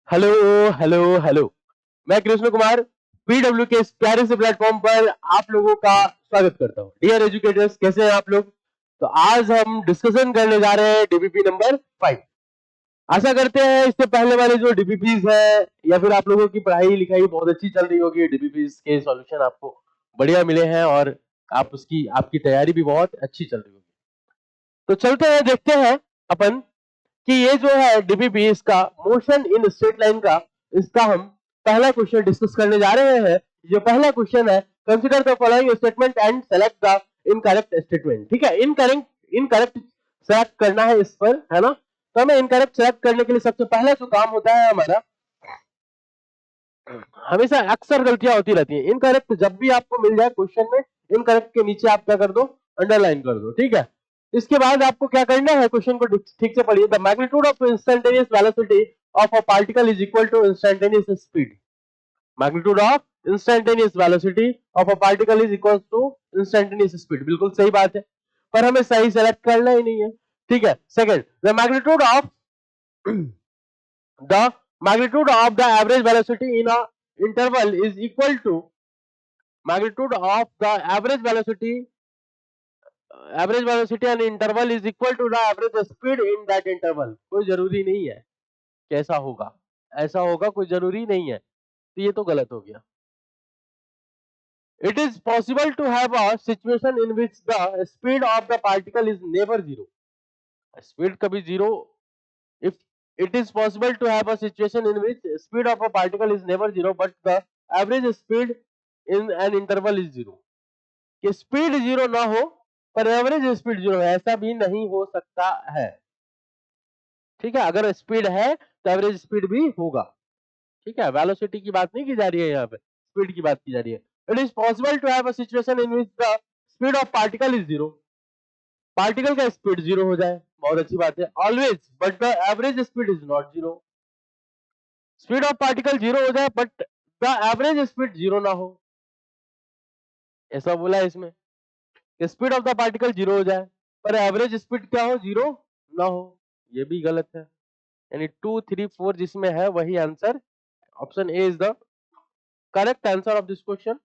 Hello hello hello. मैं Krishna Kumar PW के इस प्यारे से प्लेटफॉर्म पर आप लोगों का स्वागत करता हूं। डियर एजुकेटर्स, कैसे हैं आप लोग? तो आज हम डिस्कशन करने जा रहे हैं डीपीपी नंबर 5। आशा करते हैं इससे पहले वाले जो डीपीपीज है या फिर आप लोगों की पढ़ाई लिखाई बहुत अच्छी चल रही होगी, डीपीपीज के सॉल्यूशन आपको बढ़िया मिले हैं और आप उसकी आपकी तैयारी भी बहुत अच्छी चल रही होगी। तो चलते हैं, देखते हैं अपन कि ये जो है डीपीपी, इसका मोशन इन स्ट्रेट लाइन का, इसका हम पहला क्वेश्चन डिस्कस करने जा रहे हैं। जो पहला क्वेश्चन है, consider the following statement and select the incorrect statement. ठीक है, इनकरेक्ट इनकरेक्ट सेलेक्ट करना है इस पर, है ना? तो हमें इनकरेक्ट सेलेक्ट करने के लिए सबसे पहला जो काम होता है हमारा, हमेशा अक्सर गलतियां होती रहती हैं। इनकरेक्ट जब भी आपको मिल जाए क्वेश्चन में, इनकरेक्ट के नीचे आप क्या कर दो, अंडरलाइन कर दो। ठीक है, इसके बाद आपको क्या करना है, क्वेश्चन को ठीक से पढ़िए। The magnitude of instantaneous velocity of a particle is equal to instantaneous speed. Magnitude of instantaneous velocity of a particle is equal to instantaneous speed. बिल्कुल सही बात है, पर हमें सही सेलेक्ट करना ही नहीं है। ठीक है, second, the magnitude of the magnitude of the average velocity in a interval is equal to magnitude of the average velocity and interval is equal to the average speed in that interval। कोई जरूरी नहीं है कैसा होगा, ऐसा होगा, कोई जरूरी नहीं है। तो ये तो गलत हो गया। It is possible to have a situation in which the speed of the particle is never zero। Speed कभी zero, if it is possible to have a situation in which speed of a particle is never zero but the average speed in an interval is zero। कि speed zero ना हो पर average speed zero है, ऐसा भी नहीं हो सकता है। ठीक है, अगर स्पीड है तो एवरेज स्पीड भी होगा। ठीक है, वेलोसिटी की बात नहीं की जा रही है, यहाँ पे स्पीड की बात की जा रही है। It is possible to have a situation in which the speed of particle is zero, particle का स्पीड जीरो हो जाए, बहुत अच्छी बात है। Always but the average speed is not zero. Speed of particle zero हो जाए but the average speed zero ना हो, ऐसा बोला है इसमें कि speed of the particle zero हो जाए पर एवरेज स्पीड क्या हो, जीरो ना हो। ये भी गलत है। यानी 2, 3, 4 जिसमें है वही answer, option A is the correct answer of this question.